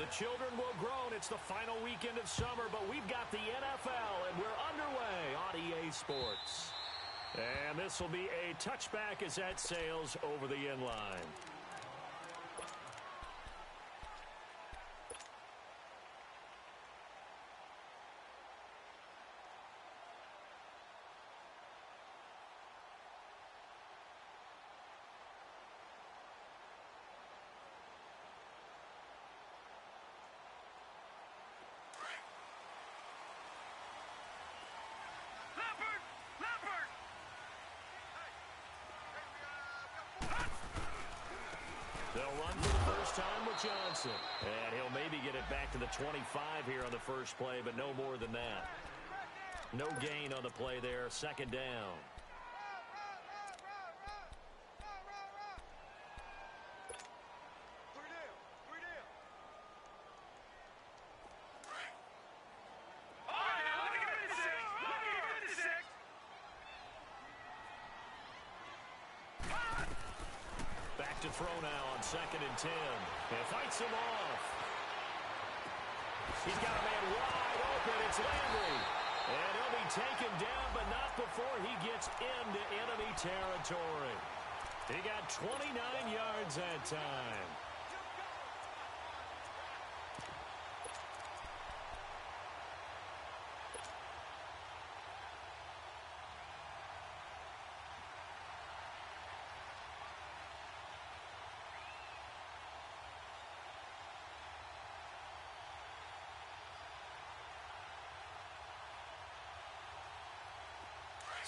The children will groan. It's the final weekend of summer, but we've got the NFL, and we're underway on EA Sports. And this will be a touchback as that sails over the end line. They'll run for the first time with Johnson. And he'll maybe get it back to the 25 here on the first play, but no more than that. No gain on the play there. Second down. To throw now on 2nd and 10. And fights him off. He's got a man wide open. It's Landry. And he'll be taken down, but not before he gets into enemy territory. He got 29 yards that time.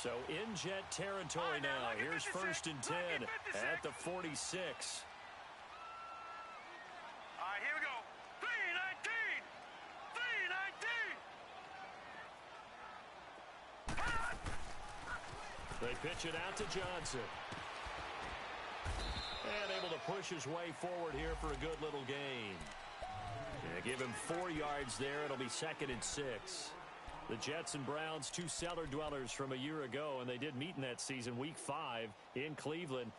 So in Jet territory now. Here's 1st and 10 at the 46. All right, here we go. 3-19. 3-19. They pitch it out to Johnson. And able to push his way forward here for a good little gain. Yeah, give him 4 yards there. It'll be 2nd and 6. The Jets and Browns, two cellar dwellers from a year ago, and they did meet in that season, Week 5 in Cleveland.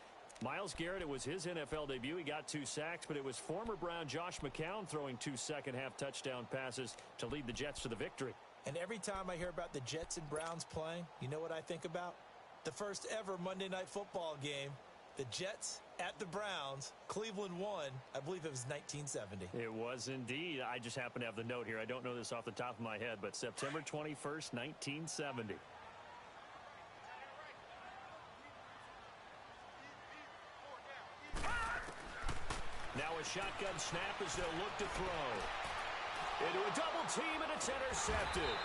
Myles Garrett, it was his NFL debut. He got 2 sacks, but it was former Brown Josh McCown throwing 2 second-half touchdown passes to lead the Jets to the victory. And every time I hear about the Jets and Browns playing, you know what I think about? The first ever Monday Night Football game. The Jets at the Browns. Cleveland won. I believe it was 1970. It was indeed. I just happen to have the note here. I don't know this off the top of my head, but September 21st, 1970. Now a shotgun snap as they'll look to throw. Into a double team, and it's intercepted.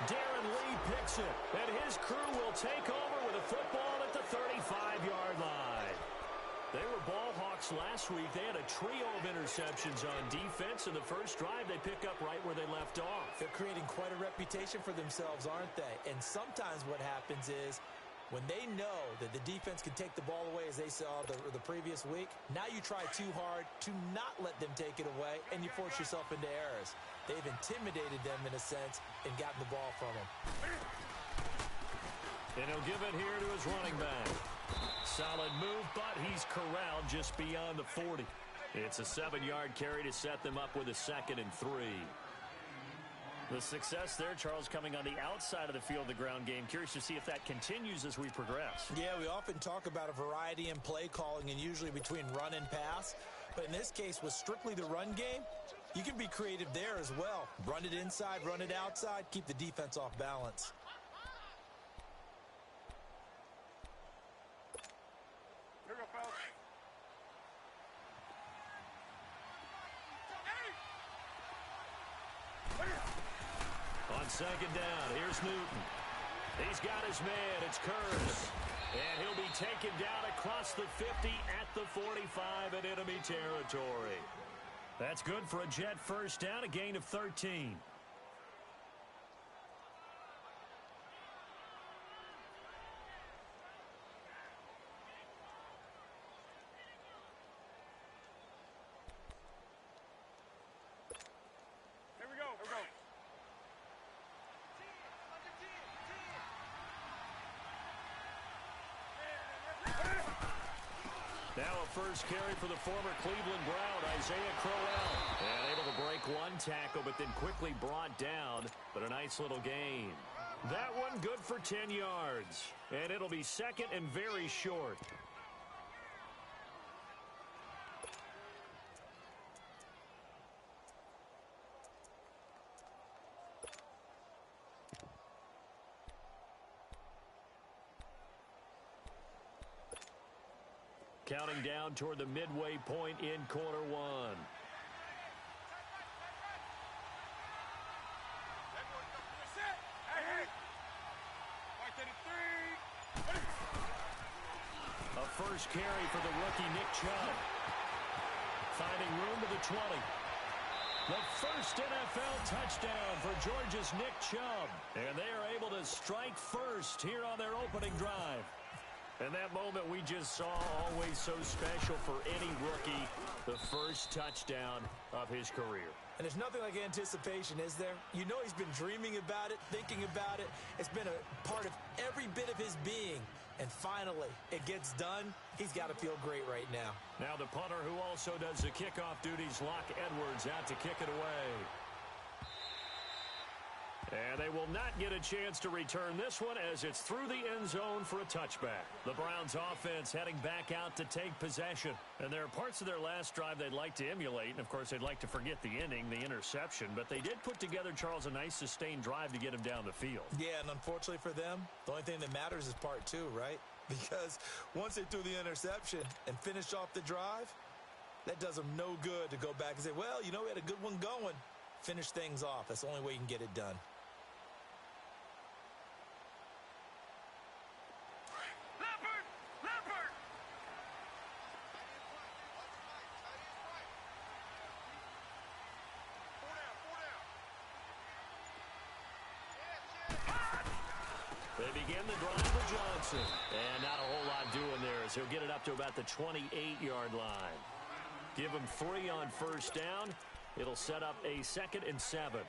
Darren Lee picks it, and his crew will take over with a football at the 35-yard line. They were ball hawks last week. They had a trio of interceptions on defense. In the first drive, they pick up right where they left off. They're creating quite a reputation for themselves, aren't they? And sometimes what happens is when they know that the defense can take the ball away, as they saw the previous week, now you try too hard to not let them take it away, and you force yourself into errors. They've intimidated them in a sense and gotten the ball from them. And he'll give it here to his running back. Solid move, but he's corralled just beyond the 40. It's a 7-yard carry to set them up with a 2nd and 3. The success there, Charles, coming on the outside of the field, the ground game. Curious to see if that continues as we progress. Yeah, we often talk about a variety in play calling and usually between run and pass. But in this case, with strictly the run game, you can be creative there as well. Run it inside, run it outside, keep the defense off balance. Here we go, fellas. On 2nd down, here's Newton. He's got his man. It's Kurz. And he'll be taken down across the 50 at the 45 in enemy territory. That's good for a Jet first down, a gain of 13. Here we go. Now a first carry for the former Cleveland Brown, Isaiah Crowell. tackle, but then quickly brought down. But a nice little gain. That one good for 10 yards. And it'll be second and very short. Counting down toward the midway point in quarter one. A first carry for the rookie Nick Chubb. Finding room to the 20. The first NFL touchdown for Georgia's Nick Chubb. And they are able to strike first here on their opening drive. And that moment we just saw, always so special for any rookie, the first touchdown of his career. And there's nothing like anticipation, is there? You know he's been dreaming about it, thinking about it. It's been a part of every bit of his being. And finally, it gets done. He's got to feel great right now. Now the punter who also does the kickoff duties, Locke Edwards, out to kick it away. And they will not get a chance to return this one as it's through the end zone for a touchback. The Browns offense heading back out to take possession. And there are parts of their last drive they'd like to emulate. And, of course, they'd like to forget the ending, the interception. But they did put together, Charles, a nice sustained drive to get him down the field. Yeah, and unfortunately for them, the only thing that matters is part two, right? Because once they threw the interception and finished off the drive, that does them no good to go back and say, well, you know, we had a good one going. Finish things off. That's the only way you can get it done. They begin the drive with Johnson. And not a whole lot doing there as he'll get it up to about the 28-yard line. Give him 3 on first down. It'll set up a 2nd and 7.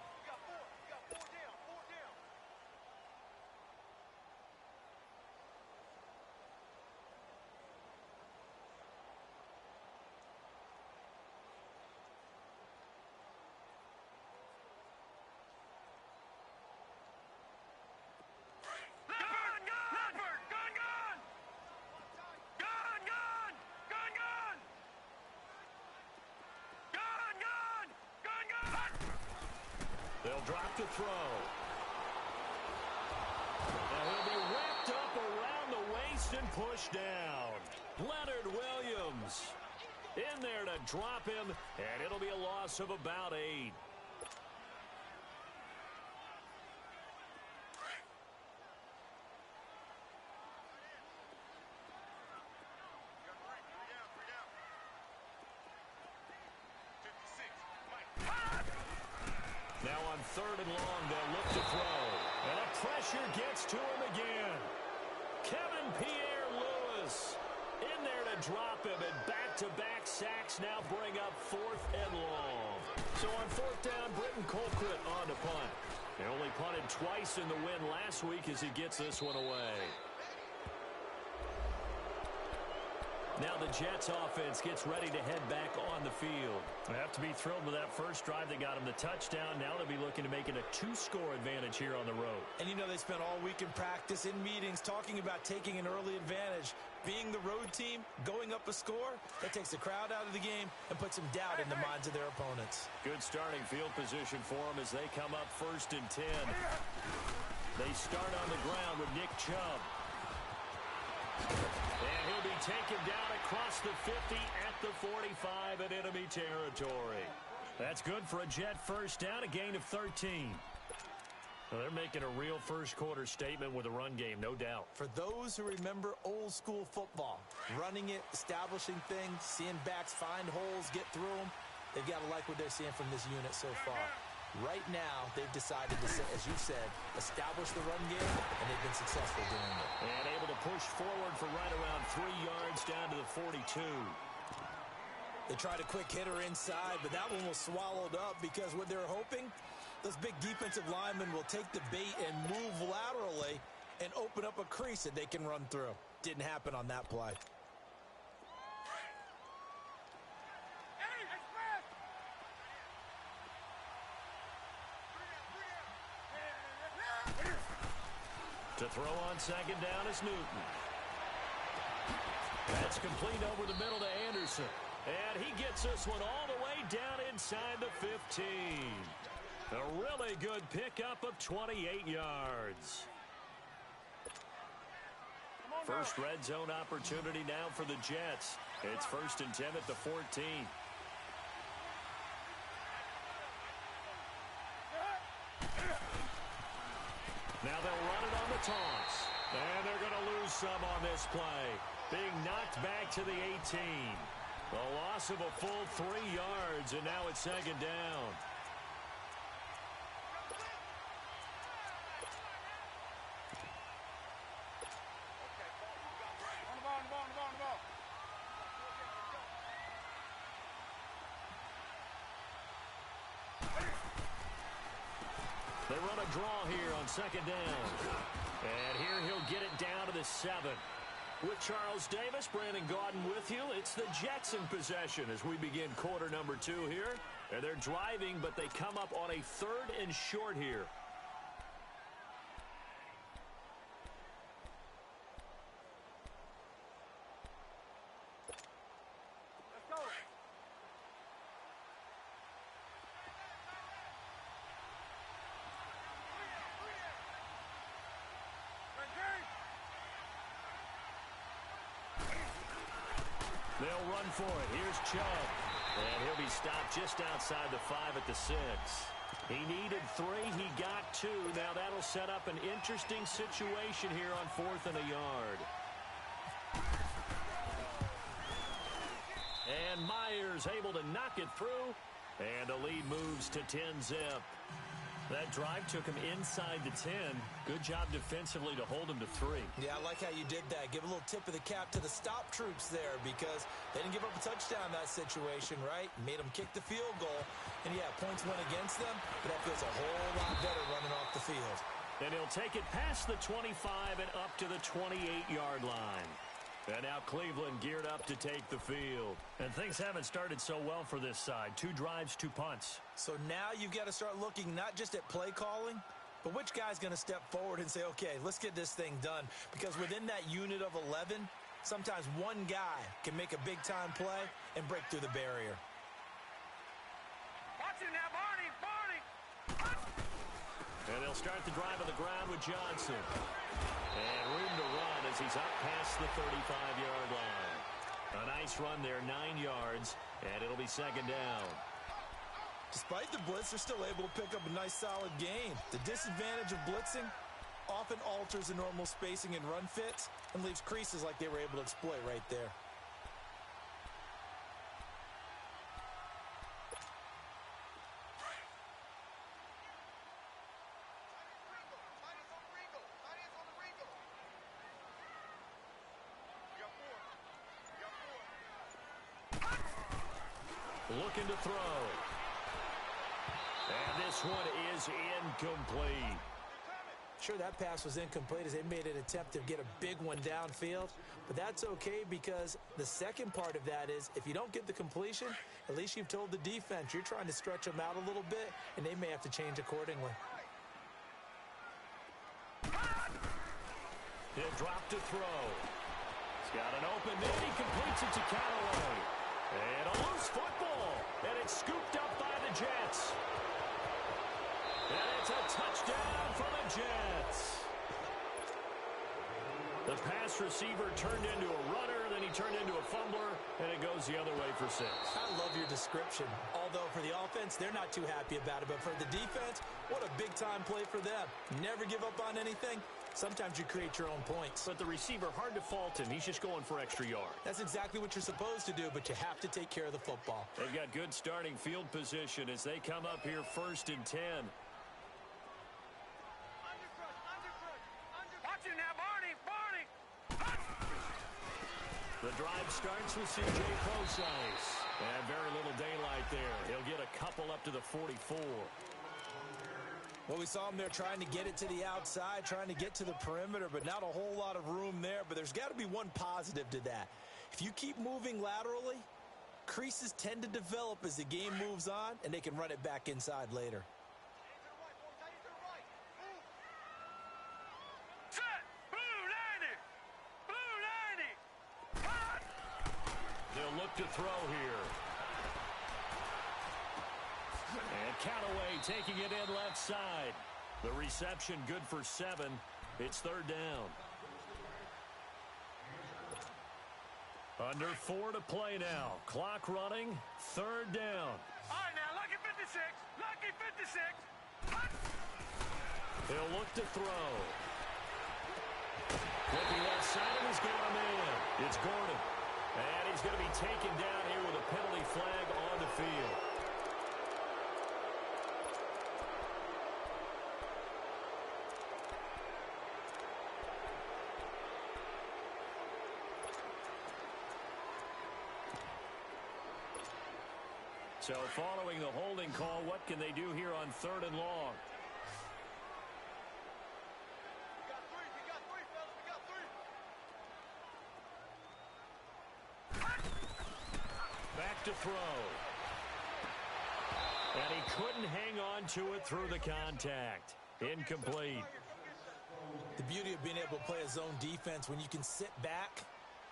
They'll drop to throw. And he'll be wrapped up around the waist and pushed down. Leonard Williams in there to drop him, and it'll be a loss of about 8. Now on 3rd and long, they'll look to throw. And the pressure gets to him again. Kevin Pierre-Louis in there to drop him. And back-to-back sacks now bring up 4th and long. So on 4th down, Britton Colquitt on to punt. They only punted twice in the win last week as he gets this one away. Now the Jets offense gets ready to head back on the field. They have to be thrilled with that first drive that got them the touchdown. Now they'll be looking to make it a 2-score advantage here on the road. And you know they spent all week in practice, in meetings, talking about taking an early advantage. Being the road team, going up a score, that takes the crowd out of the game and puts some doubt in the minds of their opponents. Good starting field position for them as they come up 1st and 10. They start on the ground with Nick Chubb. And he'll be taken down across the 50 at the 45 in enemy territory. That's good for a Jet first down, a gain of 13. Well, they're making a real first-quarter statement with a run game, no doubt. For those who remember old-school football, running it, establishing things, seeing backs find holes, get through them, they've got to like what they're seeing from this unit so far. Right now, they've decided to, as you said, establish the run game, and they've been successful doing it. And able to push forward for right around 3 yards down to the 42. They tried a quick hitter inside, but that one was swallowed up because what they're hoping, those big defensive linemen will take the bait and move laterally and open up a crease that they can run through. Didn't happen on that play. To throw on second down is Newton. That's complete over the middle to Anderson. And he gets this one all the way down inside the 15. A really good pickup of 28 yards. First red zone opportunity now for the Jets. It's 1st and 10 at the 14. Now they'll run it on the toss. And they're going to lose some on this play. Being knocked back to the 18. A loss of a full 3 yards, and now it's second down. They run a draw here on second down. And here he'll get it down to the 7. With Charles Davis, Brandon Gaudin with you. It's the Jets in possession as we begin quarter number 2 here. And they're driving, but they come up on a 3rd and short here. They'll run for it. Here's Chubb. And he'll be stopped just outside the 5 at the 6. He needed 3. He got 2. Now that'll set up an interesting situation here on 4th and a yard. And Myers able to knock it through. And the lead moves to 10-zip. That drive took him inside the 10. Good job defensively to hold him to 3. Yeah, I like how you did that. Give a little tip of the cap to the stop troops there because they didn't give up a touchdown in that situation, right? Made them kick the field goal. And, yeah, points went against them, but that feels a whole lot better running off the field. And he'll take it past the 25 and up to the 28-yard line. And now Cleveland geared up to take the field. And things haven't started so well for this side. 2 drives, 2 punts. So now you've got to start looking not just at play calling, but which guy's going to step forward and say, okay, let's get this thing done. Because within that unit of 11, sometimes one guy can make a big-time play and break through the barrier. Watch it now, Barney! And they'll start the drive on the ground with Johnson. And room to run as he's up past the 35-yard line. A nice run there, 9 yards, and it'll be second down. Despite the blitz, they're still able to pick up a nice, solid gain. The disadvantage of blitzing often alters the normal spacing and run fits and leaves creases like they were able to exploit right there. Looking to throw. And this one is incomplete. Sure, that pass was incomplete as they made an attempt to get a big one downfield. But that's okay because the second part of that is if you don't get the completion, at least you've told the defense you're trying to stretch them out a little bit, and they may have to change accordingly. He'll drop to throw. He's got an open man. He completes it to Callaway. And a loose football. And it's scooped up by the Jets. And it's a touchdown for the Jets. The pass receiver turned into a runner, then he turned into a fumbler, and it goes the other way for 6. I love your description. Although for the offense, they're not too happy about it. But for the defense, what a big-time play for them. Never give up on anything. Sometimes you create your own points. But the receiver, hard to fault him. He's just going for extra yards. That's exactly what you're supposed to do, but you have to take care of the football. They've got good starting field position as they come up here 1st and 10. Watch it now, Barney! The drive starts with C.J. Prosise. And very little daylight there. He'll get a couple up to the 44. Well, we saw him there trying to get it to the outside, trying to get to the perimeter, but not a whole lot of room there. But there's got to be one positive to that. If you keep moving laterally, creases tend to develop as the game moves on, and they can run it back inside later. Set! to throw here. And Callaway taking it in left side. The reception good for 7. It's third down. Under 4 to play now. Clock running. Third down. All right, now, lucky 56. Lucky 56. He'll look to throw. Looking left side, and he's got him in. It's Gordon. And he's going to be taken down here with a penalty flag on the field. So following the holding call, what can they do here on 3rd and long? Back to throw. And he couldn't hang on to it through the contact. Incomplete. The beauty of being able to play a zone defense when you can sit back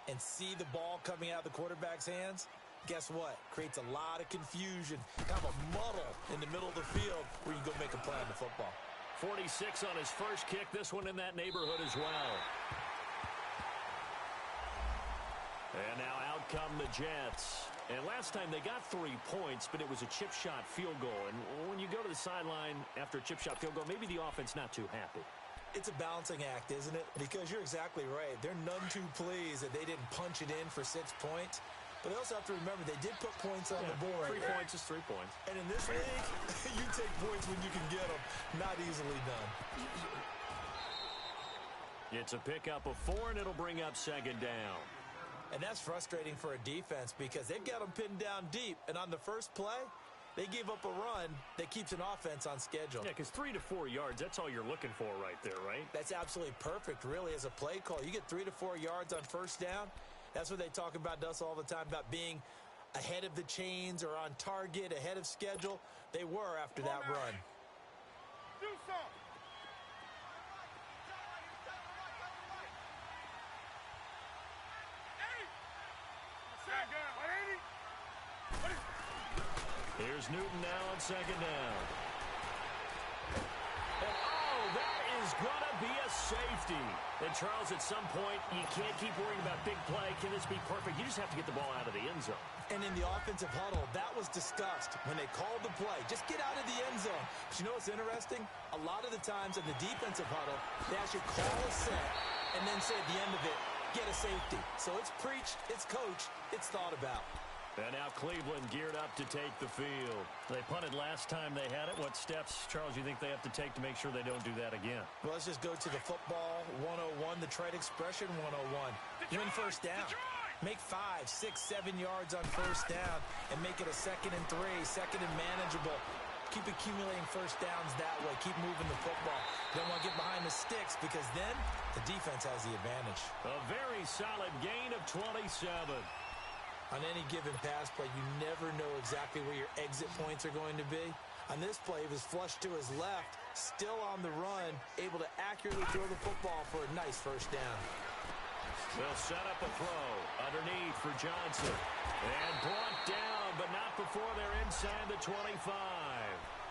and see the ball coming out of the quarterback's hands. Guess what? Creates a lot of confusion, kind of a muddle in the middle of the field where you can go make a play on the football. 46 on his first kick. This one in that neighborhood as well. And now out come the Jets. And last time they got 3 points, but it was a chip shot field goal. And when you go to the sideline after a chip shot field goal, maybe the offense not too happy. It's a balancing act, isn't it? Because you're exactly right. They're none too pleased that they didn't punch it in for 6 points. But they also have to remember they did put points on the board. 3 points is 3 points. And in this league, you take points when you can get them. Not easily done. It's a pickup of 4, and it'll bring up 2nd down. And that's frustrating for a defense because they've got them pinned down deep. And on the first play, they gave up a run that keeps an offense on schedule. Yeah, because 3 to 4 yards, that's all you're looking for right there, right? That's absolutely perfect, really, as a play call. You get 3 to 4 yards on first down. That's what they talk about to us all the time, about being ahead of the chains or on target, ahead of schedule. They were after that run. Do something. Here's Newton now on 2nd down. And oh, that is going to be a safety. And Charles, at some point, you can't keep worrying about big play. Can this be perfect? You just have to get the ball out of the end zone. And in the offensive huddle, that was discussed when they called the play. Just get out of the end zone. But you know what's interesting? A lot of the times in the defensive huddle, they actually call a set and then say at the end of it, get a safety. So it's preached, it's coached, it's thought about. And now Cleveland geared up to take the field. They punted last time they had it. What steps, Charles, you think they have to take to make sure they don't do that again? Well, let's just go to the football 101, the trade expression 101. Win first down. Make 5, 6, 7 yards on first down and make it a 2nd and 3, 2nd and manageable. Keep accumulating first downs that way. Keep moving the football. You don't want to get behind the sticks because then the defense has the advantage. A very solid gain of 27. On any given pass play, you never know exactly where your exit points are going to be. On this play, he was flushed to his left, still on the run, able to accurately throw the football for a nice first down. They'll set up a throw underneath for Johnson. And brought down, but not before they're inside the 25.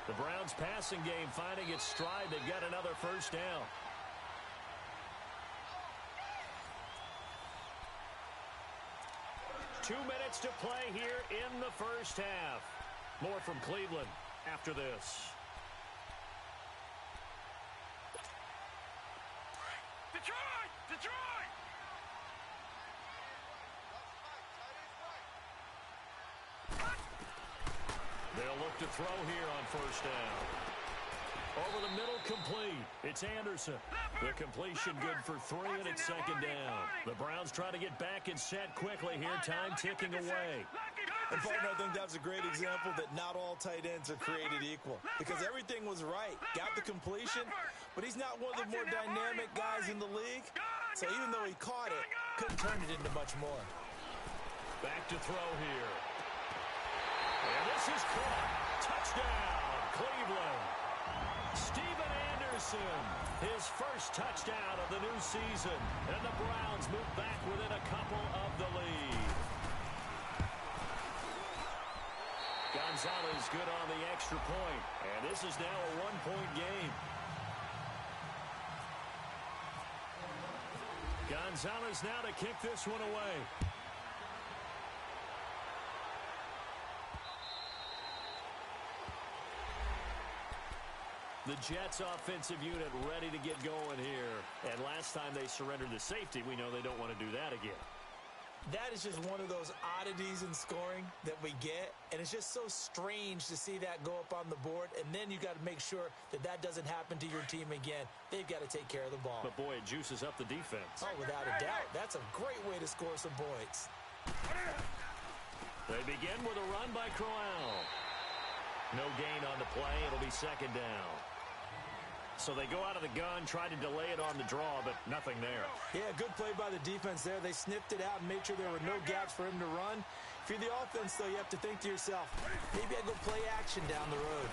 The Browns passing game finding its stride. They've got another first down. Two minutes to play here in the first half. More from Cleveland after this. Detroit! Detroit! They'll look to throw here on first down. Over the middle, complete. It's Anderson. The completion good for 3, and it's 2nd down. The Browns try to get back and set quickly here. Time ticking away. And, partner, I think that's a great example that not all tight ends are created equal because everything was right. Got the completion, but he's not one of the more dynamic guys in the league. So even though he caught it, couldn't turn it into much more. Back to throw here. And this is caught. Touchdown, Cleveland. Steven Anderson, his first touchdown of the new season. And the Browns move back within a couple of the lead. Gonzalez good on the extra point. And this is now a one-point game. Gonzalez now to kick this one away. The Jets offensive unit ready to get going here. And last time they surrendered the safety, we know they don't want to do that again. That is just one of those oddities in scoring that we get, and it's just so strange to see that go up on the board, and then you got to make sure that that doesn't happen to your team again. They've got to take care of the ball. But, boy, it juices up the defense. Oh, without a doubt. That's a great way to score some points. They begin with a run by Crowell. No gain on the play. It'll be second down. So they go out of the gun, try to delay it on the draw, but nothing there. Yeah, good play by the defense there. They sniffed it out and made sure there were no gaps for him to run. If you're the offense, though, you have to think to yourself, maybe I go play action down the road.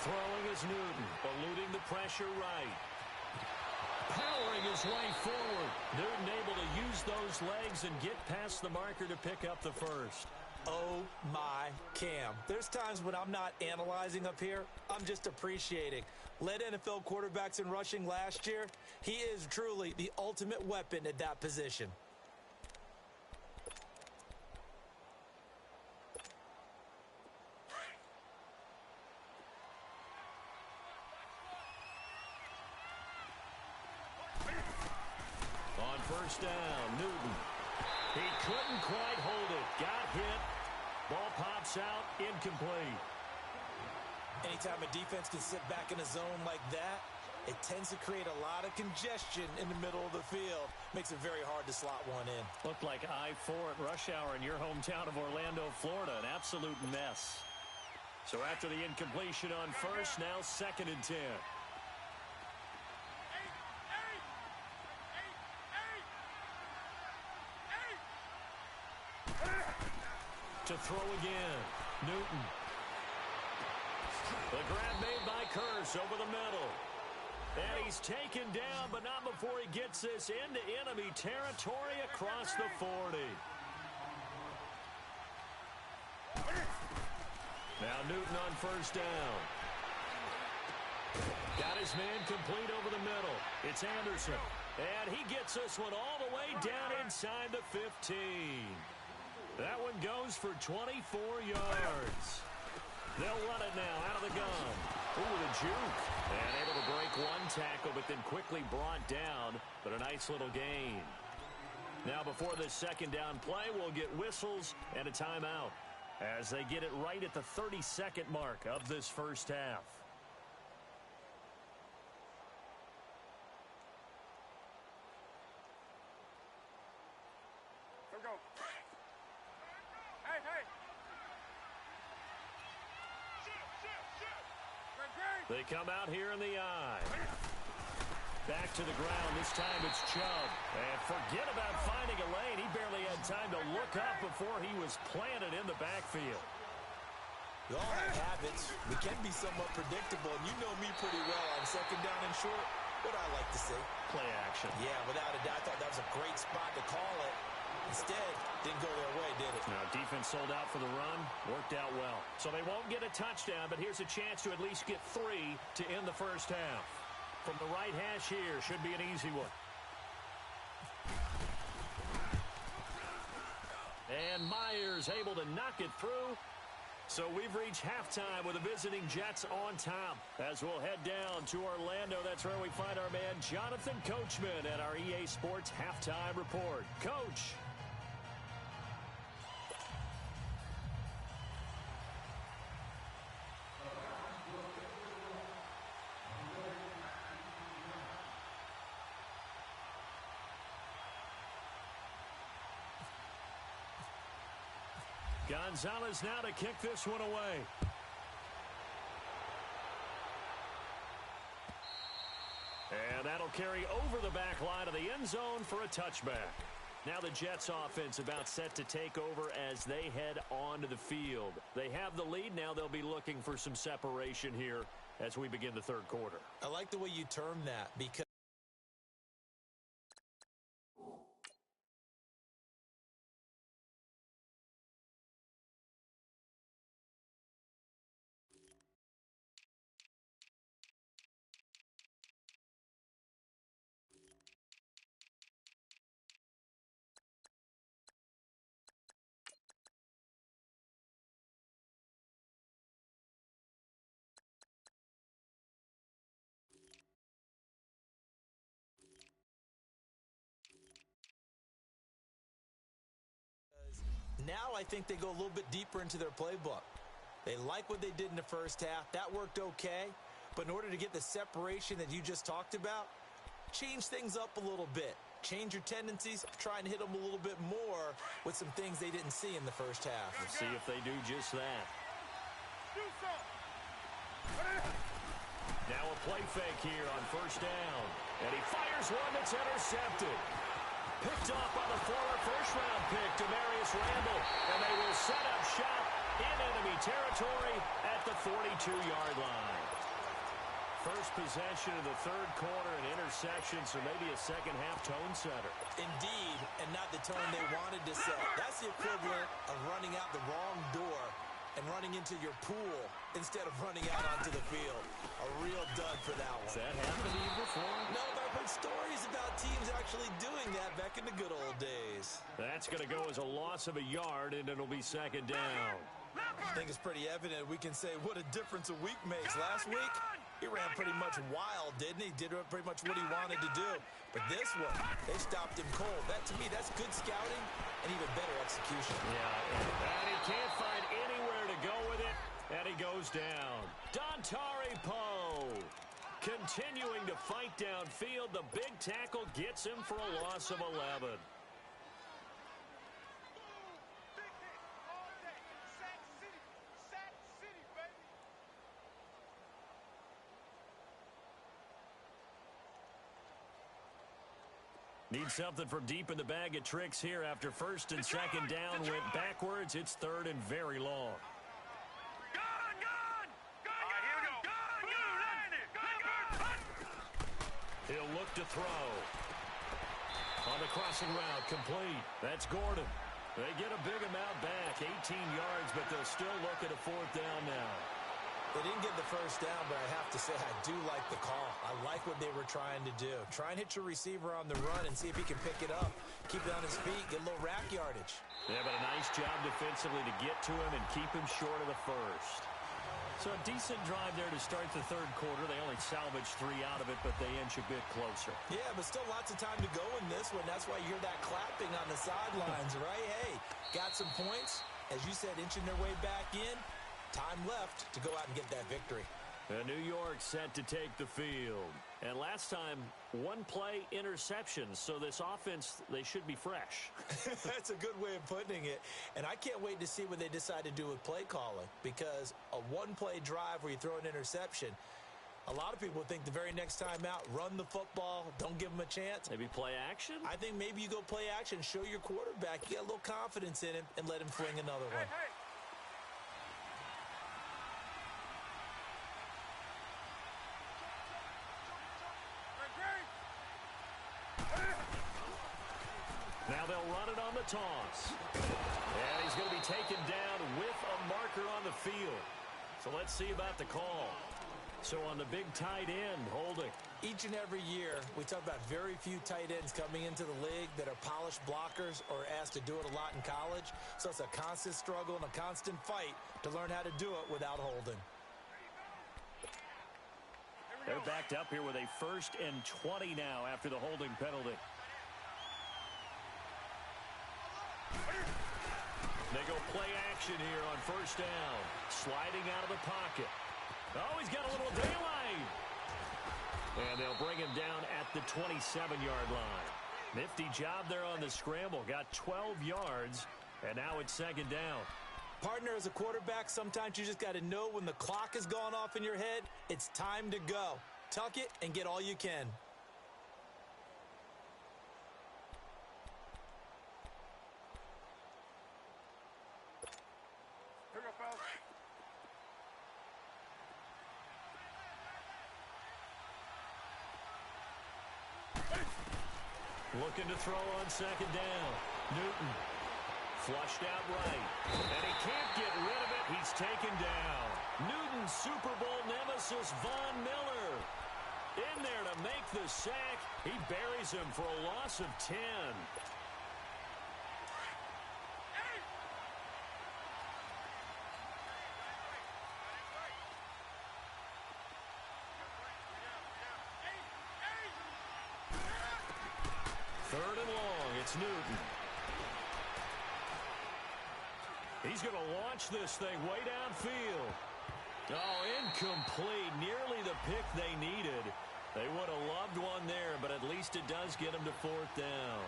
Throwing is Newton, eluding the pressure right. Powering his way forward. Newton able to use those legs and get past the marker to pick up the first. Oh, my Cam. There's times when I'm not analyzing up here. I'm just appreciating. Led NFL quarterbacks in rushing last year. He is truly the ultimate weapon at that position. On first down, Newton. He couldn't quite hold it. Got hit. Ball pops out. Incomplete. Anytime a defense can sit back in a zone like that, it tends to create a lot of congestion in the middle of the field. Makes it very hard to slot one in. Looked like I-4 at rush hour in your hometown of Orlando, Florida. An absolute mess. So after the incompletion on first, now second and 10. To throw again. Newton. The grab made by Kearse over the middle. And he's taken down, but not before he gets this into enemy territory across the 40. Now Newton on first down. Got his man complete over the middle. It's Anderson. And he gets this one all the way down inside the 15. That one goes for 24 yards. They'll run it now out of the gun. Ooh, the juke. And able to break one tackle, but then quickly brought down. But a nice little gain. Now before this second down play, we'll get whistles and a timeout as they get it right at the 30-second mark of this first half. Here we go. Hey, hey. They come out here in the eye. Back to the ground. This time it's Chubb. And forget about finding a lane. He barely had time to look up before he was planted in the backfield. We all have habits. We can be somewhat predictable, and you know me pretty well on second down and short. What I like to say? Play action. Yeah, without a doubt. I thought that was a great spot to call it. Instead, didn't go their way, did it? Now, defense sold out for the run. Worked out well. So they won't get a touchdown, but here's a chance to at least get 3 to end the first half. From the right hash here, should be an easy one. And Myers able to knock it through. So we've reached halftime with the visiting Jets on top. As we'll head down to Orlando, that's where we find our man Jonathan Coachman at our EA Sports Halftime Report. Coach. Gonzalez now to kick this one away. And that'll carry over the back line of the end zone for a touchback. Now the Jets offense about set to take over as they head onto the field. They have the lead. Now they'll be looking for some separation here as we begin the third quarter. I like the way you term that because Now I think they go a little bit deeper into their playbook. They like what they did in the first half. That worked okay. But in order to get the separation that you just talked about, change things up a little bit. Change your tendencies, try and hit them a little bit more with some things they didn't see in the first half. We'll see if they do just that. Now a play fake here on first down. And he fires one that's intercepted. Picked off by the former first-round pick, Demarius Randall. And they will set up shop in enemy territory at the 42-yard line. First possession of the third quarter, an interception, so maybe a second-half tone setter. Indeed, and not the tone they wanted to set. That's the equivalent of running out the wrong door and running into your pool instead of running out onto the field. A real dud for that one. Has that happened to you before? No, but I've heard stories about teams actually doing that back in the good old days. That's going to go as a loss of a yard, and it'll be second down. I think it's pretty evident we can say what a difference a week makes. Last week, he ran pretty much wild, didn't he? Did pretty much what he wanted to do. But this one, they stopped him cold. That, to me, that's good scouting and even better execution. Yeah, and he can't find anywhere to go with it, and he goes down. Dontari Poe continuing to fight downfield. The big tackle gets him for a loss of 11. Need something from deep in the bag of tricks here after first and second down went backwards. It's third and very long. He'll look to throw. On the crossing route, complete. That's Gordon. They get a big amount back, 18 yards, but they'll still look at a fourth down now. They didn't get the first down, but I have to say I do like the call. I like what they were trying to do. Try and hit your receiver on the run and see if he can pick it up. Keep it on his feet, get a little rack yardage. Yeah, but a nice job defensively to get to him and keep him short of the first. So a decent drive there to start the third quarter. They only salvaged 3 out of it, but they inch a bit closer. Yeah, but still lots of time to go in this one. That's why you hear that clapping on the sidelines, right? Hey, got some points. As you said, inching their way back in. Time left to go out and get that victory. And New York set to take the field. And last time, one play interceptions. So this offense, they should be fresh. That's a good way of putting it. And I can't wait to see what they decide to do with play calling. Because a one-play drive where you throw an interception, a lot of people think the very next time out, run the football, don't give them a chance. Maybe play action? I think maybe you go play action, show your quarterback, you got a little confidence in him, and let him fling another one. Hey. Now they'll run it on the toss. And he's going to be taken down with a marker on the field. So let's see about the call. So on the big tight end, holding. Each and every year, we talk about very few tight ends coming into the league that are polished blockers or asked to do it a lot in college. So it's a constant struggle and a constant fight to learn how to do it without holding. They're backed up here with a 1st and 20 now after the holding penalty. They go play action here on first down. Sliding out of the pocket. Oh, he's got a little daylight. And they'll bring him down at the 27-yard line. Nifty job there on the scramble. Got 12 yards, and now it's second down. Partner, as a quarterback, sometimes you just got to know when the clock has gone off in your head, it's time to go. Tuck it and get all you can. Here we go, fellas. Looking to throw on second down. Newton flushed out right. And he can't get rid of it. He's taken down. Newton's Super Bowl nemesis, Von Miller. In there to make the sack. He buries him for a loss of 10. Third and long, it's Newton. He's going to launch this thing way downfield. Oh, incomplete. Nearly the pick they needed. They would have loved one there, but at least it does get them to fourth down.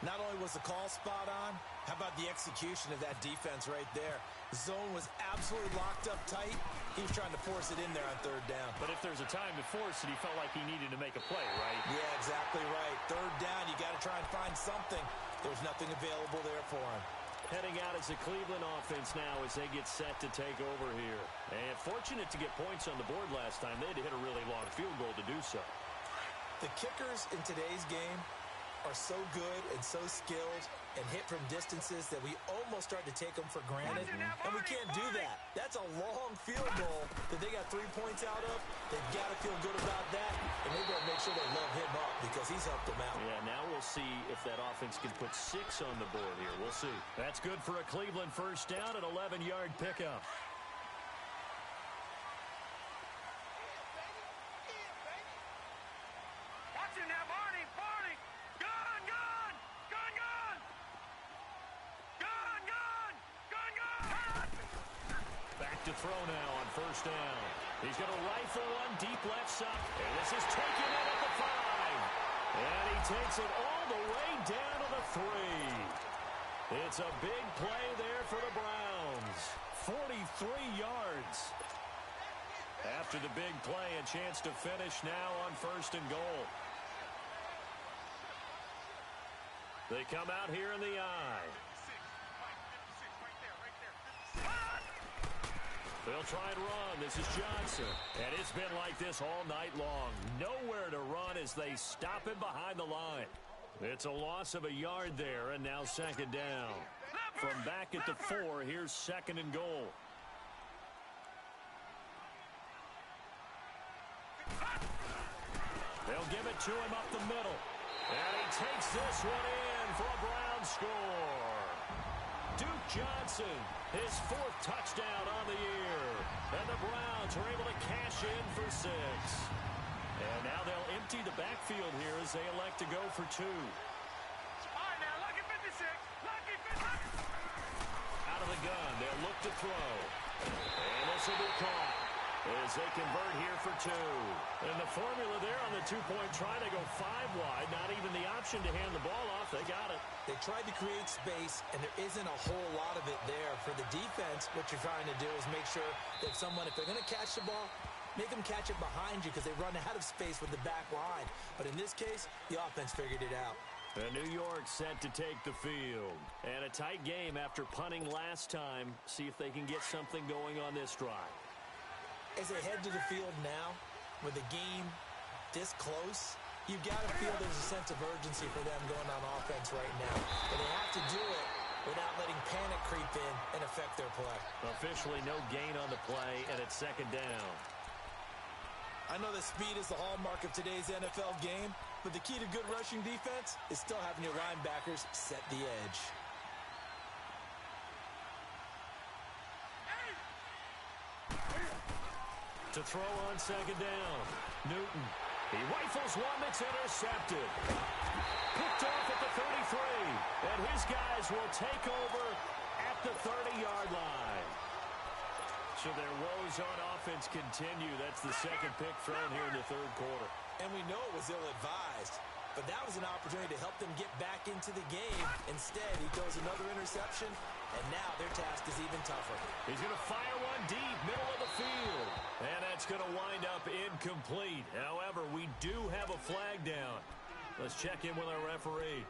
Not only was the call spot on, how about the execution of that defense right there? The zone was absolutely locked up tight. He was trying to force it in there on third down. But if there's a time to force it, he felt like he needed to make a play, right? Yeah, exactly right. Third down, you got to try and find something. There's nothing available there for him. Heading out as the Cleveland offense now as they get set to take over here. And fortunate to get points on the board last time. They had to hit a really long field goal to do so. The kickers in today's game are so good and so skilled and hit from distances that we almost start to take them for granted, and we can't do that. That's a long field goal that they got 3 points out of. They've got to feel good about that, and they've got to make sure they love him up because he's helped them out. Yeah, now we'll see if that offense can put 6 on the board here. We'll see. That's good for a Cleveland first down, an 11-yard pickup. To throw now on first down. He's going to rifle one deep left side. And this is taken in at the 5. And he takes it all the way down to the 3. It's a big play there for the Browns. 43 yards. After the big play, a chance to finish now on first and goal. They come out here in the eye. They'll try and run. This is Johnson. And it's been like this all night long. Nowhere to run as they stop him behind the line. It's a loss of a yard there, and now second down. From back at the 4, here's second and goal. They'll give it to him up the middle. And he takes this one in for a Browns score. Duke Johnson, his 4th touchdown on the year. And the Browns are able to cash in for 6. And now they'll empty the backfield here as they elect to go for 2. All right, now, lucky 56. Lucky 56. Out of the gun, they'll look to throw. And this will be caught as they convert here for 2. And the formula there on the 2-point try to go 5 wide. Not even the option to hand the ball off. They got it. They tried to create space, and there isn't a whole lot of it there. For the defense, what you're trying to do is make sure that someone, if they're going to catch the ball, make them catch it behind you because they run out of space with the back line. But in this case, the offense figured it out. And New York set to take the field. And a tight game after punting last time. See if they can get something going on this drive. As they head to the field now, with the game this close, you've got to feel there's a sense of urgency for them going on offense right now. But they have to do it without letting panic creep in and affect their play. Officially no gain on the play, and it's second down. I know that speed is the hallmark of today's NFL game, but the key to good rushing defense is still having your linebackers set the edge. To throw on second down. Newton. He rifles one that's intercepted. Picked off at the 33. And his guys will take over at the 30-yard line. So their woes on offense continue. That's the second pick thrown here in the third quarter. And we know it was ill-advised, but that was an opportunity to help them get back into the game. Instead, he throws another interception, and now their task is even tougher. He's going to fire one deep, middle of the field. And that's going to wind up incomplete. However, we do have a flag down. Let's check in with our referee.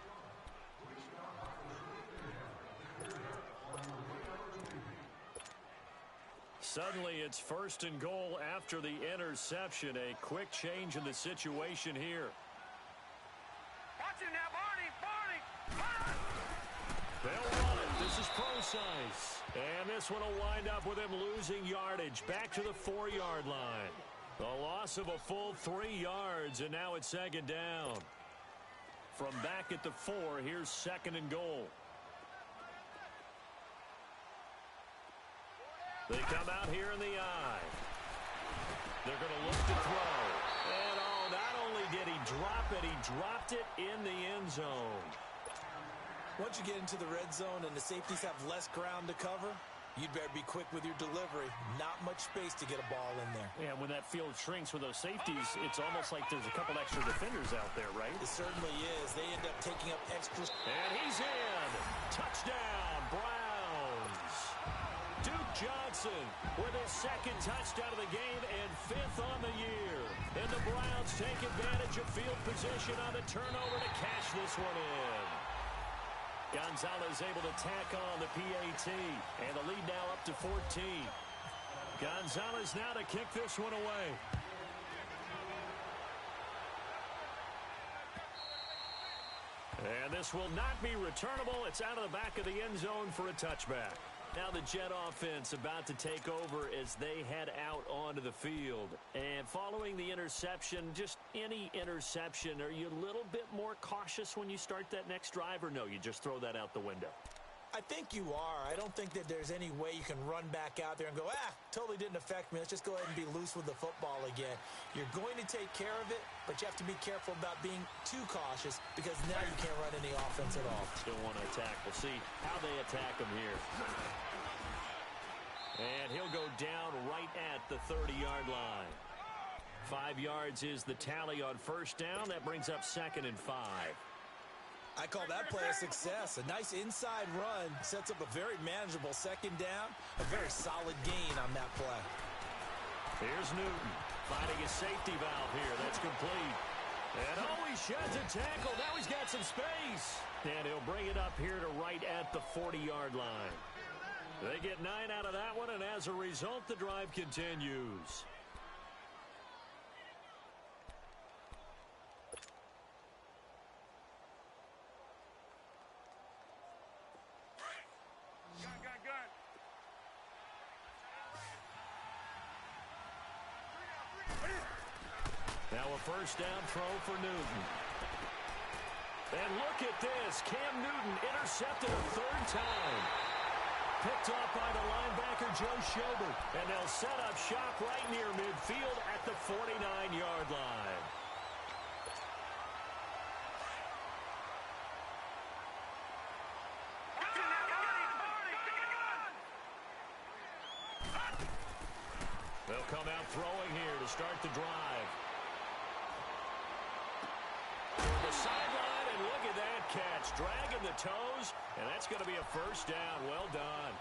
Suddenly, it's first and goal after the interception. A quick change in the situation here. Watch it now, Barney. They'll run it. This is Procise. And this one will wind up with him losing yardage back to the 4-yard line. A loss of a full 3 yards, and now it's second down. From back at the 4, here's second and goal. They come out here in the eye. They're going to look to throw. And not only did he drop it, he dropped it in the end zone. Once you get into the red zone and the safeties have less ground to cover, you'd better be quick with your delivery. Not much space to get a ball in there. Yeah, when that field shrinks with those safeties, it's almost like there's a couple extra defenders out there, right? It certainly is. They end up taking up extra. And he's in. Touchdown, Browns. Duke Johnson with his second touchdown of the game and 5th on the year. And the Browns take advantage of field position on the turnover to cash this one in. Gonzalez able to tack on the PAT, and the lead now up to 14. Gonzalez now to kick this one away. And this will not be returnable. It's out of the back of the end zone for a touchback. Now the Jet offense about to take over as they head out onto the field. And following the interception, just any interception, are you a little bit more cautious when you start that next drive, or no, you just throw that out the window? I think you are. I don't think that there's any way you can run back out there and go, totally didn't affect me. Let's just go ahead and be loose with the football again. You're going to take care of it, but you have to be careful about being too cautious because now you can't run any offense at all. Still want to attack. We'll see how they attack him here. And he'll go down right at the 30-yard line. 5 yards is the tally on first down. That brings up 2nd and 5. I call that play a success. A nice inside run sets up a very manageable second down. A very solid gain on that play. Here's Newton finding his safety valve here. That's complete. And he sheds a tackle. Now he's got some space. And he'll bring it up here to right at the 40-yard line. They get 9 out of that one, and as a result, the drive continues. Gun. Now a first down throw for Newton. And look at this. Cam Newton intercepted a 3rd time. Picked off by the linebacker, Joe Schobert. And they'll set up shop right near midfield at the 49-yard line. They'll come out throwing here to start the drive. For the sideline, and look at that catch. Dragging the toes, and that's going to be a first down. Well done.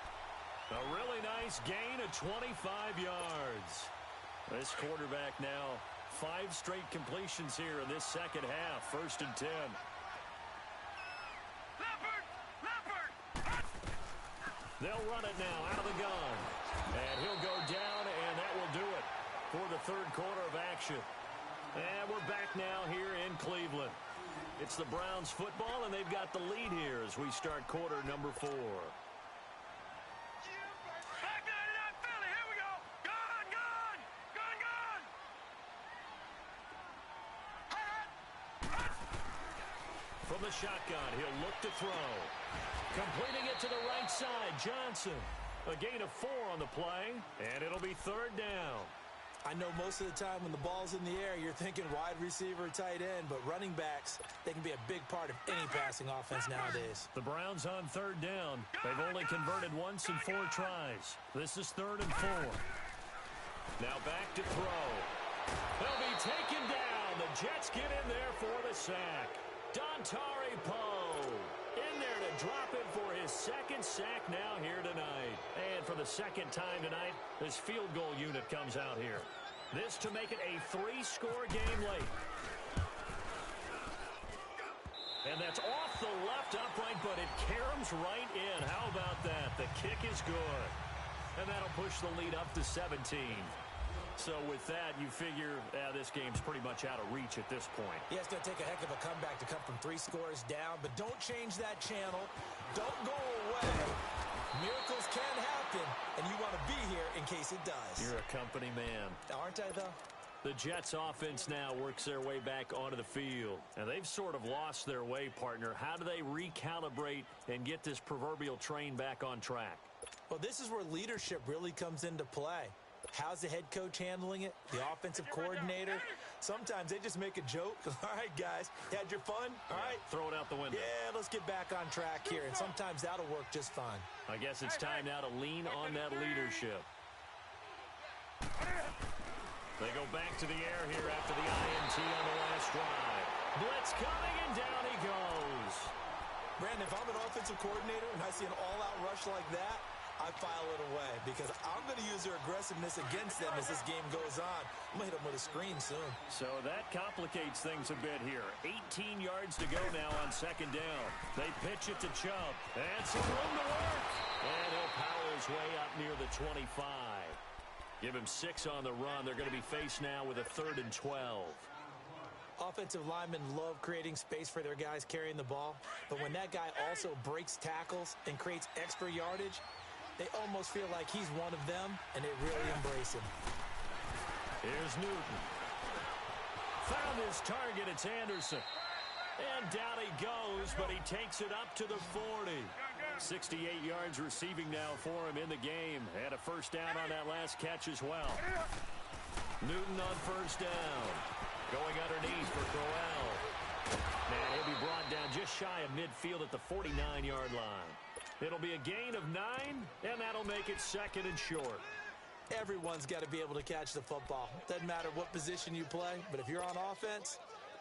A really nice gain of 25 yards. This quarterback now 5 straight completions here in this second half. 1st and 10. Leopard! They'll run it now out of the gun. And he'll go down, and that will do it for the 3rd quarter of action. And we're back now here in Cleveland. It's the Browns football, and they've got the lead here as we start quarter number 4. Back 99 Philly, here we go! Gun! From the shotgun, he'll look to throw. Completing it to the right side, Johnson. A gain of 4 on the play, and it'll be 3rd down. I know most of the time when the ball's in the air, you're thinking wide receiver, tight end, but running backs, they can be a big part of any passing offense nowadays. The Browns on 3rd down. They've only converted once in 4 tries. This is 3rd and 4. Now back to throw. They'll be taken down. The Jets get in there for the sack. Dontari Poe in there to drop it for his 2nd sack now here tonight. And for the 2nd time tonight, this field goal unit comes out here. This to make it a 3-score game late. And that's off the left upright, but it caroms right in. How about that? The kick is good. And that'll push the lead up to 17. So with that, you figure this game's pretty much out of reach at this point. Yeah, it's going to take a heck of a comeback to come from 3 scores down, but don't change that channel. Don't go away. Miracles can happen, and you want to be here in case it does. You're a company man. Aren't I, though? The Jets offense now works their way back onto the field. And they've sort of lost their way, partner. How do they recalibrate and get this proverbial train back on track? Well, this is where leadership really comes into play. How's the head coach handling it? The offensive coordinator? Sometimes they just make a joke. All right, guys, had your fun? All right. Throw it out the window. Yeah, let's get back on track here, and sometimes that'll work just fine. I guess it's time now to lean on that leadership. They go back to the air here after the INT on the last drive. Blitz coming, and down he goes. Brandon, if I'm an offensive coordinator and I see an all-out rush like that, I file it away because I'm going to use their aggressiveness against them as this game goes on. I'm going to hit them with a screen soon. So that complicates things a bit here. 18 yards to go now on second down. They pitch it to Chubb. And some room to work. And he'll power his way up near the 25. Give him 6 on the run. They're going to be faced now with a 3rd and 12. Offensive linemen love creating space for their guys carrying the ball, but when that guy also breaks tackles and creates extra yardage, they almost feel like he's one of them, and they really embrace him. Here's Newton. Found his target. It's Anderson. And down he goes, but he takes it up to the 40. 68 yards receiving now for him in the game. Had a first down on that last catch as well. Newton on first down. Going underneath for Crowell. And he'll be brought down just shy of midfield at the 49-yard line. It'll be a gain of 9, and that'll make it 2nd and short. Everyone's got to be able to catch the football. Doesn't matter what position you play, but if you're on offense,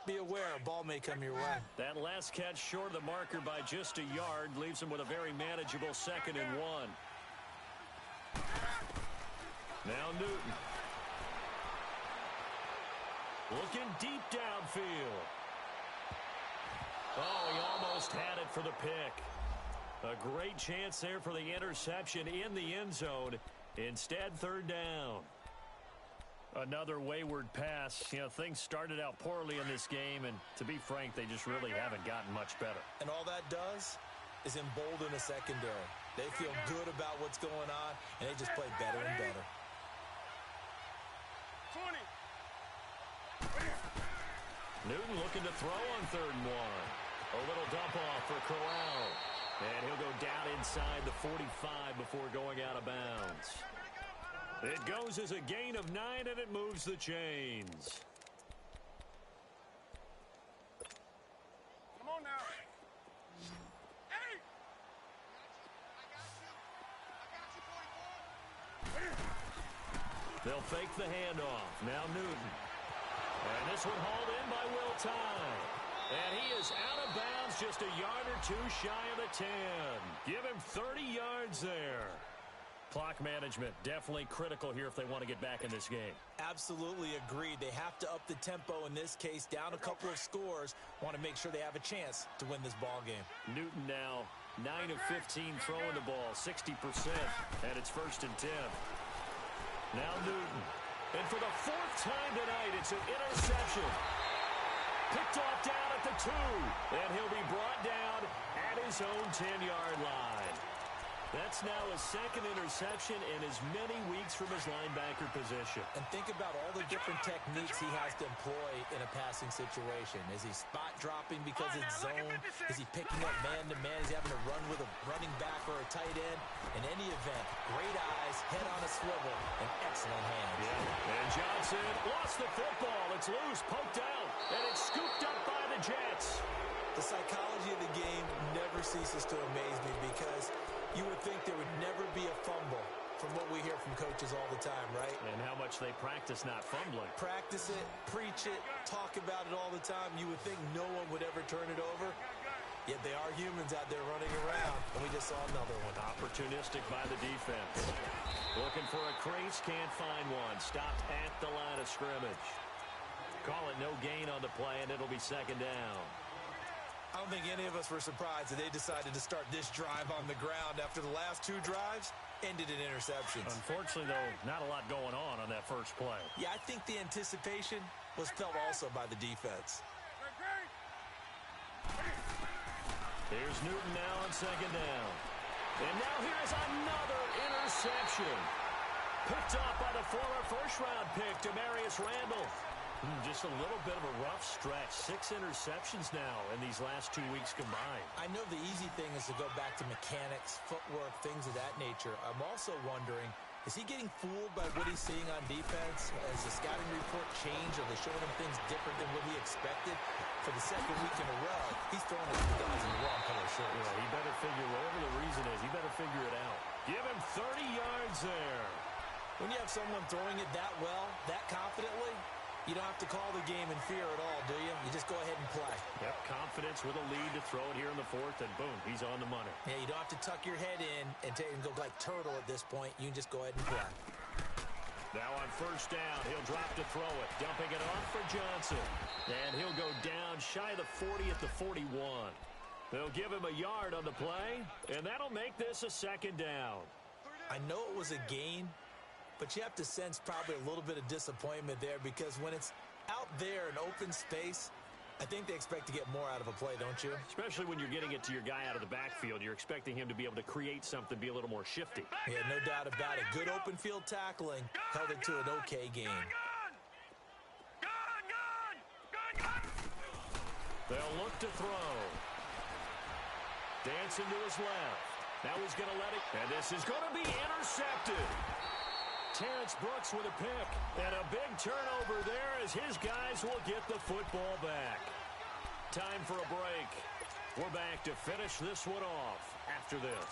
be aware a ball may come your way. That last catch short of the marker by just a yard leaves him with a very manageable 2nd and 1. Now Newton. Looking deep downfield. Oh, he almost had it for the pick. A great chance there for the interception in the end zone. Instead, 3rd down. Another wayward pass. You know, things started out poorly in this game, and to be frank, they just really haven't gotten much better. And all that does is embolden a secondary. They feel good about what's going on, and they just play better and better. 20. Newton looking to throw on 3rd and 1. A little dump off for Crowell. And he'll go down inside the 45 before going out of bounds. It goes as a gain of 9, and it moves the chains. Come on now. Hey! They'll fake the handoff. Now Newton. And this one hauled in by Will Tye. And he is out of bounds just a yard or 2 shy of the 10. Give him 30 yards there. Clock management definitely critical here if they want to get back in this game. Absolutely agreed. They have to up the tempo in this case, down a couple of scores. Want to make sure they have a chance to win this ball game. Newton now 9 of 15 throwing the ball, 60%, and it's 1st and 10. Now Newton. And for the 4th time tonight, it's an interception. Picked off down at the 2. And he'll be brought down at his own 10-yard line. That's now his 2nd interception in as many weeks from his linebacker position. And think about all the different techniques he has to employ in a passing situation. Is he spot dropping because it's zone? Is he picking up man-to-man? Is he having to run with a running back or a tight end? In any event, great eyes, head on a swivel, and excellent hands. Yeah. And Johnson lost the football. It's loose, poked out, and it's scooped up by the Jets. The psychology of the game never ceases to amaze me because you would think there would never be a fumble from what we hear from coaches all the time, right? And how much they practice not fumbling. Practice it, preach it, talk about it all the time. You would think no one would ever turn it over. Yet they are humans out there running around, and we just saw another one. Opportunistic by the defense. Looking for a crease, can't find one. Stopped at the line of scrimmage. Call it no gain on the play, and it'll be 2nd down. I don't think any of us were surprised that they decided to start this drive on the ground after the last 2 drives ended in interceptions. Unfortunately, though, not a lot going on that first play. Yeah, I think the anticipation was felt also by the defense. Here's Newton now on 2nd down. And now here's another interception. Picked off by the former first-round pick, Demarius Randall. Just a little bit of a rough stretch. 6 interceptions now in these last 2 weeks combined. I know the easy thing is to go back to mechanics, footwork, things of that nature. I'm also wondering, Is he getting fooled by what he's seeing on defense? Has the scouting report changed? Are they showing him things different than what he expected? For the second week in a row, he's throwing his guys in the wrong color shirts. Yeah, he better figure, whatever the reason is, he better figure it out. Give him 30 yards there. When you have someone throwing it that well, that confidently, you don't have to call the game in fear at all, do you? You just go ahead and play. Yep, confidence with a lead to throw it here in the fourth, and boom, he's on the money. Yeah, you don't have to tuck your head in and go like turtle at this point. You can just go ahead and play. Now on first down, he'll drop to throw it. Dumping it off for Johnson. And he'll go down shy of the 40 at the 41. They'll give him a yard on the play, and that'll make this a second down. I know it was a gain, but you have to sense probably a little bit of disappointment there because when it's out there in open space, I think they expect to get more out of a play, don't you? Especially when you're getting it to your guy out of the backfield. You're expecting him to be able to create something, be a little more shifty. Yeah, no doubt about it. Good open field tackling held it to an okay game. They'll look to throw. Dancing to his left. Now he's going to let it. And this is going to be intercepted. Terrence Brooks with a pick. And a big turnover there as his guys will get the football back. Time for a break. We're back to finish this one off after this.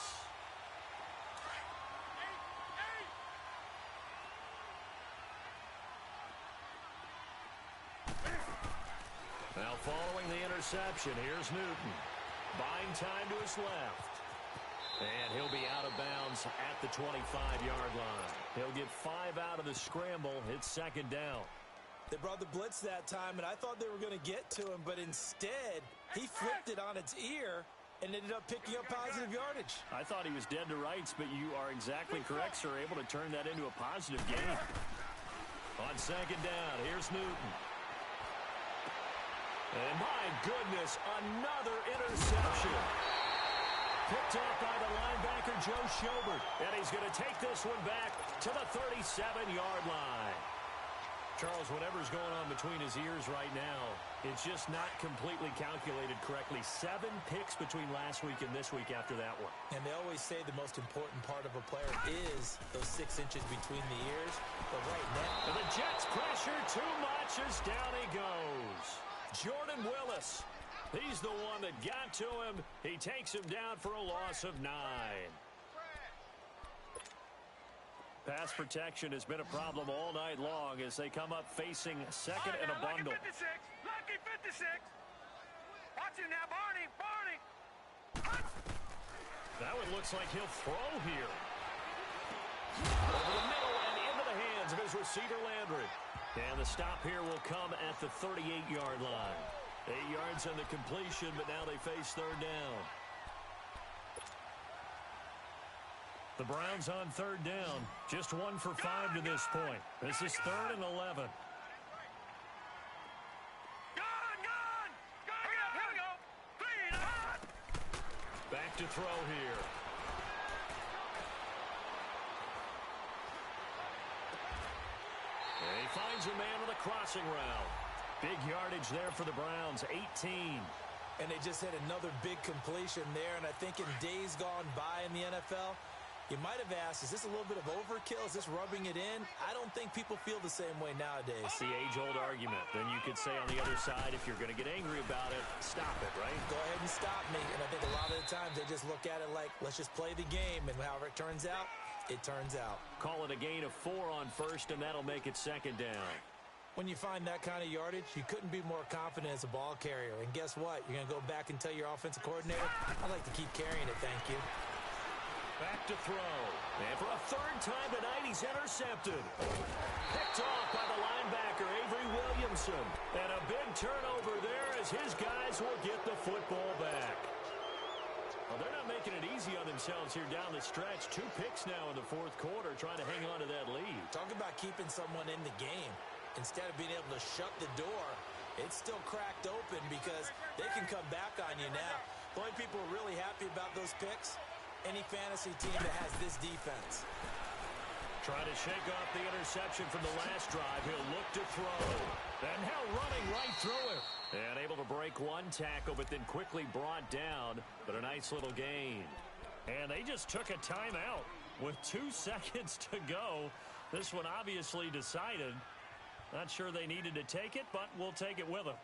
Now following the interception, here's Newton. Buying time to his left. And he'll be out of bounds at the 25-yard line. He'll get 5 out of the scramble. It's second down. They brought the blitz that time, and I thought they were going to get to him, but instead, he flipped it on its ear and ended up picking up positive yardage. I thought he was dead to rights, but you are exactly correct, sir. Able to turn that into a positive gain. On second down, here's Newton. And my goodness, another interception. Picked up by the linebacker, Joe Schobert. And he's going to take this one back to the 37-yard line. Charles, whatever's going on between his ears right now, it's just not completely calculated correctly. 7 picks between last week and this week after that one. And they always say the most important part of a player is those 6 inches between the ears. But right now, and the Jets pressure too much as down he goes. Jordan Willis. He's the one that got to him. He takes him down for a loss of 9. Pass protection has been a problem all night long as they come up facing second and a bundle. Lucky 56. Watch it now, Barney. That one looks like he'll throw here. Over the middle and into the hands of his receiver, Landry. And the stop here will come at the 38-yard line. 8 yards on the completion, but now they face third down. The Browns on third down. Just 1 for 5 to this point. This is 3rd and 11. Here we go. Clean up. Back to throw here. And he finds a man on the crossing route. Big yardage there for the Browns, 18. and they just hit another big completion there. And I think in days gone by in the NFL, you might have asked, is this a little bit of overkill? Is this rubbing it in? I don't think people feel the same way nowadays. It's the age-old argument. Then you could say on the other side, if you're going to get angry about it, stop it, right? Go ahead and stop me. And I think a lot of the times they just look at it like, let's just play the game. And however it turns out, it turns out. Call it a gain of 4 on first, and that'll make it second down. When you find that kind of yardage, you couldn't be more confident as a ball carrier. And guess what? You're going to go back and tell your offensive coordinator, I'd like to keep carrying it, thank you. Back to throw. And for a third time tonight, he's intercepted. Picked off by the linebacker, Avery Williamson. And a big turnover there as his guys will get the football back. Well, they're not making it easy on themselves here down the stretch. 2 picks now in the fourth quarter, trying to hang on to that lead. Talk about keeping someone in the game. Instead of being able to shut the door, it's still cracked open because they can come back on you now. The only people who are really happy about those picks, any fantasy team that has this defense. Trying to shake off the interception from the last drive. He'll look to throw. And now running right through it. And able to break 1 tackle, but then quickly brought down. But a nice little gain. And they just took a timeout. with 2 seconds to go. This one obviously decided. Not sure they needed to take it, but we'll take it with them.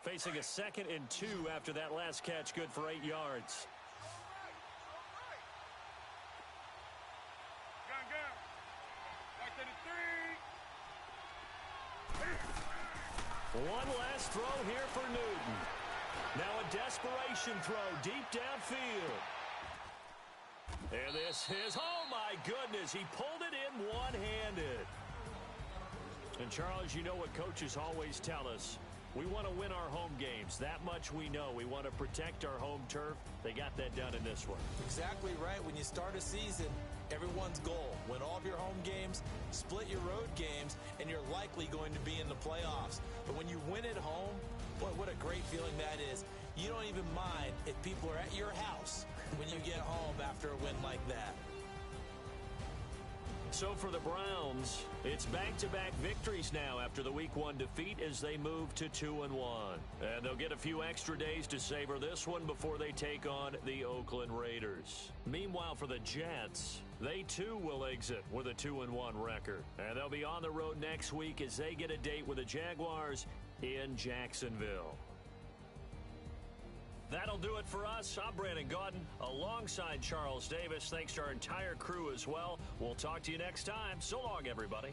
Facing a 2nd and 2 after that last catch, good for 8 yards. One last throw here for Newton. Now a desperation throw deep downfield. And this is, oh my goodness, he pulled it in one-handed. And Charles, you know what coaches always tell us. We want to win our home games. That much we know. We want to protect our home turf. They got that done in this one. Exactly right. When you start a season, everyone's goal, win all of your home games, split your road games, and you're likely going to be in the playoffs. But when you win at home, boy, what a great feeling that is. You don't even mind if people are at your house when you get home after a win like that. So for the Browns, it's back-to-back victories now after the Week 1 defeat as they move to 2-1. And they'll get a few extra days to savor this one before they take on the Oakland Raiders. Meanwhile, for the Jets, they too will exit with a 2-1 record. And they'll be on the road next week as they get a date with the Jaguars in Jacksonville. That'll do it for us. I'm Brandon Gaudin alongside Charles Davis. Thanks to our entire crew as well. We'll talk to you next time. So long, everybody.